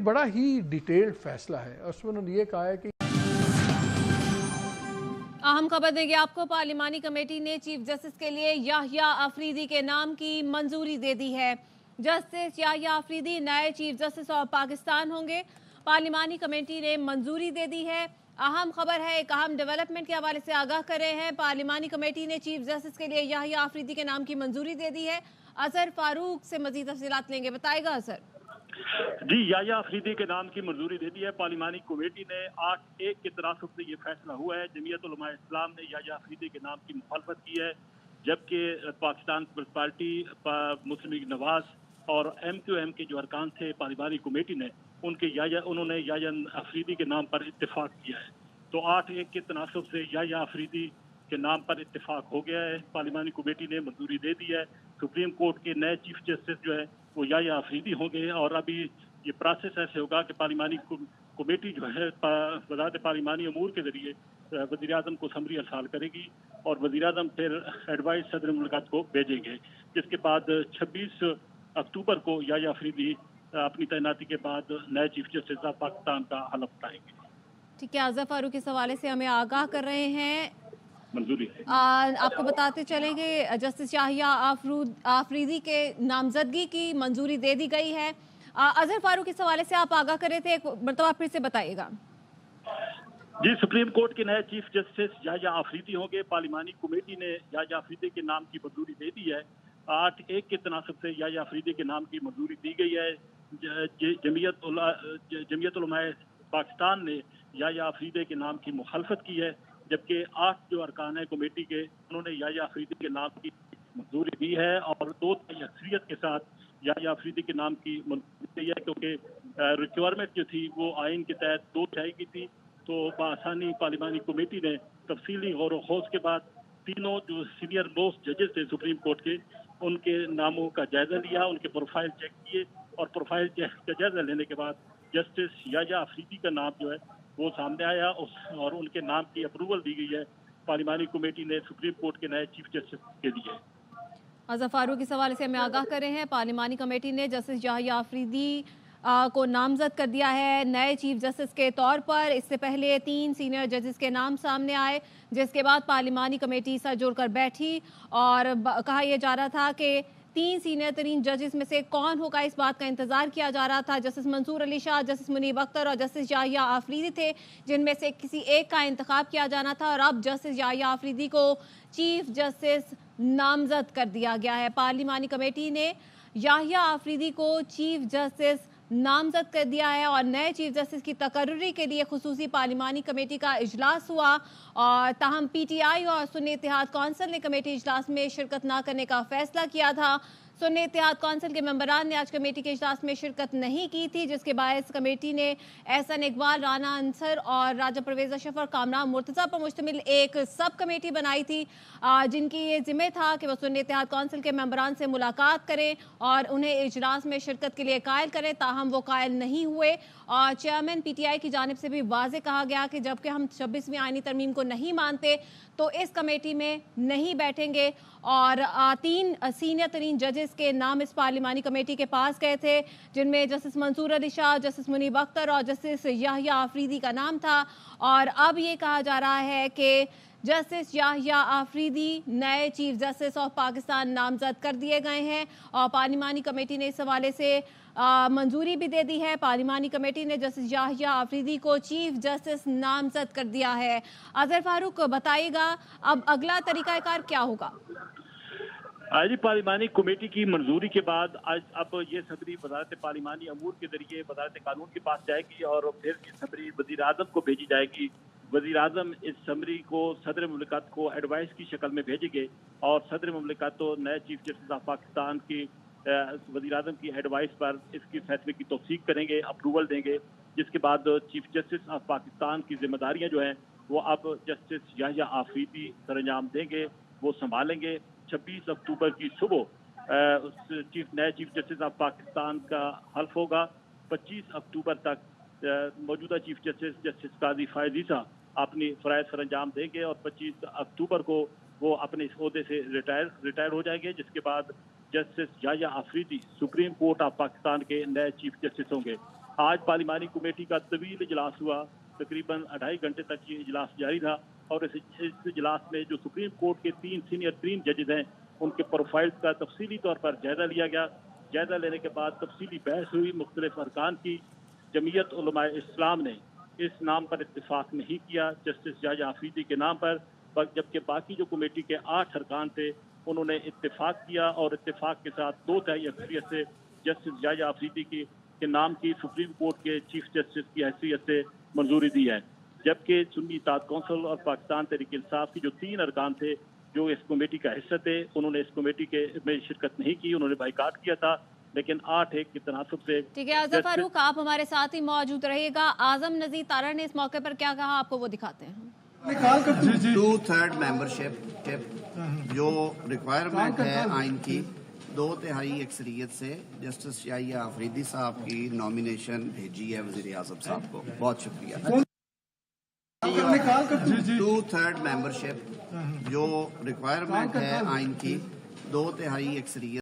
बड़ा ही डिटेल्ड फैसला है और उसमें उन्होंने ये कहा है कि अहम खबर देंगे आपको। पार्लिमानी कमेटी ने चीफ जस्टिस के लिए याहिया अफरीदी के नाम की मंजूरी दे दी है। जस्टिस याहिया अफरीदी नए चीफ जस्टिस ऑफ पाकिस्तान होंगे। पार्लिमानी कमेटी ने मंजूरी दे दी है। अहम खबर है, एक अहम डेवलपमेंट के हवाले से आगाह कर रहे हैं। पार्लिमानी कमेटी ने चीफ जस्टिस के लिए याहिया अफरीदी के नाम की मंजूरी दे दी है। अजहर फारूक से मजीद तफसीलात लेंगे, बताएगा अजहर। जी, याहिया अफरीदी के नाम की मंजूरी दे दी है। पार्लिमानी कमेटी ने 8-1 के तनासब से ये फैसला हुआ है। जमीयत उलमा इस्लाम ने याहिया अफरीदी के नाम की मुखालफत की है, जबकि पाकिस्तान पीपल्स पार्टी, मुस्लिम लीग नवाज और MQM के जो अरकान थे पार्लिमानी कमेटी ने उन्होंने याहिया अफरीदी के नाम पर इत्तेफाक किया है। तो 8-1 के तनासब से याहिया अफरीदी के नाम पर इत्तेफाक हो गया है। पार्लिमानी कमेटी ने मंजूरी दे दी है। सुप्रीम कोर्ट के नए चीफ जस्टिस जो है वो याहिया अफरीदी होंगे और अभी ये प्रोसेस ऐसे होगा कि पार्लिमानी कमेटी जो है वज़ारत पार्लिमानी अमूर के जरिए वज़ीर आज़म को समरी अरसाल करेगी और वज़ीर आज़म फिर एडवाइस सदर मुमलिकत को भेजेंगे, जिसके बाद 26 अक्टूबर को याहिया अफरीदी अपनी तैनाती के बाद नए चीफ जस्टिस ऑफ पाकिस्तान का हलफ उठाएंगे। ठीक है, अजहर फारूक इस हवाले से हमें आगाह कर रहे हैं। मंजूरी आपको बताते चलेंगे जस्टिस याहिया अफरीदी के नामजदगी की मंजूरी दे दी गई है। अजहर फारूक इस हवाले से आप आगाह कर रहे थे, एक मरतबा फिर से बताइएगा। जी, सुप्रीम कोर्ट के नए चीफ जस्टिस याहिया अफरीदी होंगे। पार्लिमानी कमेटी ने याहिया अफरीदी के नाम की मंजूरी दे दी है। 8-1 के तनासब से याहिया अफरीदी के नाम की मंजूरी दी गई है। जमीयत उलमा पाकिस्तान ने याहिया अफरीदी के नाम की मुखालफत की है, जबकि 8 जो अरकान है कमेटी के उन्होंने याहिया अफरीदी के नाम की मंजूरी दी है और 2 अक्सरियत के साथ याहिया अफरीदी के नाम की मंजूरी दी है, क्योंकि रिक्वायरमेंट जो थी वो आइन के तहत 2/3 की थी। तो बआसानी पार्लिमानी कमेटी ने तफसीली गौर व खोज के बाद तीनों जो सीनियर मोस्ट जजेस थे सुप्रीम कोर्ट के, उनके नामों का जायजा लिया, उनके प्रोफाइल चेक किए और प्रोफाइल चेक का जायजा लेने के बाद जस्टिस याहिया अफरीदी का नाम जो है वो सामने आया और उनके नाम की अप्रूवल दी गई है पार्लिमानी कमेटी ने सुप्रीम कोर्ट के नए चीफ जस्टिस के लिए। अजहर फारूक इस हवाले से हमें आगाह कर रहे हैं। पार्लिमानी कमेटी ने जस्टिस याहिया अफरीदी को नामजद कर दिया है नए चीफ जस्टिस के तौर पर। इससे पहले 3 सीनियर जजेस के नाम सामने आए, जिसके बाद पार्लिमानी कमेटी सर जोड़कर बैठी और कहा यह जा रहा था कि 3 सीनियर तरीन जजेस में से कौन होगा, इस बात का इंतजार किया जा रहा था। जस्टिस मंसूर अली शाह, जस्टिस मुनीब अख्तर और जस्टिस याहिया अफरीदी थे, जिनमें से किसी एक का इंतखाब किया जाना था और अब जस्टिस याहिया अफरीदी को चीफ जस्टिस नामजद कर दिया गया है। पार्लिमानी कमेटी ने याहिया अफरीदी को चीफ जस्टिस नामजद कर दिया है और नए चीफ जस्टिस की तकर्री के लिए खुसूसी पार्लिमानी कमेटी का इजलास हुआ और ताहम PTI और सुन्नी इत्तेहाद कौंसिल ने कमेटी इजलास में शिरकत न करने का फैसला किया था। सुन्नी इत्तेहाद कौंसिल के मेंबरान ने आज कमेटी के इजलास में शिरकत नहीं की थी, जिसके बायस कमेटी ने एहसन इकबाल, राना अंसर और राजा परवेज अशरफ और कामरान मुर्तज़ा पर मुश्तमिल एक सब कमेटी बनाई थी, जिनकी ये जिम्मे था कि वह सुन्नी इत्तेहाद कौंसिल के मेंबरान से मुलाकात करें और उन्हें इजलास में शिरकत के लिए कायल करें। ताहम वो कायल नहीं हुए और चेयरमैन PTI की जानिब से भी वाज़े कहा गया कि जबकि हम 26वीं आईनी तरमीम को नहीं मानते तो इस कमेटी में नहीं बैठेंगे। और 3 सीनियर तरीन जजेस के नाम इस पार्लिमानी कमेटी के पास गए थे, जिनमें जस्टिस मंसूर अली शाह, जस्टिस मुनीब अख्तर और जस्टिस याहिया अफरीदी का नाम था। और अब ये कहा जा रहा है कि जस्टिस याहिया अफरीदी नए चीफ जस्टिस ऑफ पाकिस्तान नामजद कर दिए गए हैं और पार्लिमानी कमेटी ने इस हवाले से मंजूरी भी दे दी है। पार्लिमानी कमेटी ने जस्टिस याहिया अफरीदी को चीफ जस्टिस नामजद कर दिया है। अजहर फारूक बताइएगा, अब अगला तरीकाकार क्या होगा? आज पार्लिमानी कमेटी की मंजूरी के बाद आज अब ये समरी वज़ारत पार्लिमानी अमूर के जरिए वज़ारत कानून के पास जाएगी और फिर ये समरी वज़ीर आज़म को भेजी जाएगी। वज़ीर आज़म इस समरी को सदर मुमलिकत को एडवाइस की शक्ल में भेजेंगे और सदर मुमलिकत तो नए चीफ जस्टिस ऑफ पाकिस्तान की वज़ीर आज़म की एडवाइस पर इसकी फैसले की तौसीक करेंगे, अप्रूवल देंगे, जिसके बाद चीफ जस्टिस ऑफ पाकिस्तान की जिम्मेदारियाँ जो हैं वो अब जस्टिस याहिया अफरीदी सरंजाम देंगे, वो संभालेंगे। 26 अक्टूबर की सुबह नए चीफ जस्टिस ऑफ पाकिस्तान का हल्फ होगा। 25 अक्टूबर तक मौजूदा चीफ जस्टिस काजी फायज ईसा अपनी फ़राइज़ सरंजाम देंगे और 25 अक्टूबर को वो अपने इस ओहदे से रिटायर हो जाएंगे, जिसके बाद justice Yahya Afridi supreme court of Pakistan के नए चीफ जस्टिस होंगे। आज पार्लिमानी कमेटी का तवील इजलास हुआ, तकरीबन 2.5 घंटे तक ये इजलास जारी था और इस इजलास में जो सुप्रीम कोर्ट के 3 सीनियर जजेस हैं उनके प्रोफाइल्स का तफसीली तौर पर जायजा लिया गया। जायजा लेने के बाद तफसीली बहस हुई मुख्तलिफ अरकान की। जमीयत उलमा इस्लाम ने इस नाम पर इत्तेफाक नहीं किया जस्टिस याह्या आफरीदी के नाम पर, जबकि बाकी जो कमेटी के 8 अरकान थे उन्होंने इत्तेफाक किया और इत्तेफाक के साथ 2/3 अक्सरियत से जस्टिस याह्या आफरीदी के नाम की सुप्रीम कोर्ट के चीफ जस्टिस की हैसियत से मंजूरी दी है। जबकि सुन्नी इत्तेहाद कौंसिल और पाकिस्तान तहरीक इंसाफ की जो 3 अरकान थे जो इस कमेटी का हिस्सा थे उन्होंने इस कमेटी के में शिरकत नहीं की, उन्होंने बाइकाट किया था। लेकिन 8-1 के तनासब से ठीक है। आज़म फारूक आप हमारे साथ ही मौजूद रहिएगा। आजम नजीर तारा ने इस मौके पर क्या कहा आपको वो दिखाते हैं। 2/3 मेंबरशिप जो रिक्वायरमेंट है आइन की, 2/3 अक्सरियत से जस्टिस याह्या आफरीदी साहब की नॉमिनेशन भेजी है वज़ीर आज़म साहब को। बहुत शुक्रिया। 2/3 मेंबरशिप जो रिक्वायरमेंट है आइन की, 2/3 अक्सरियत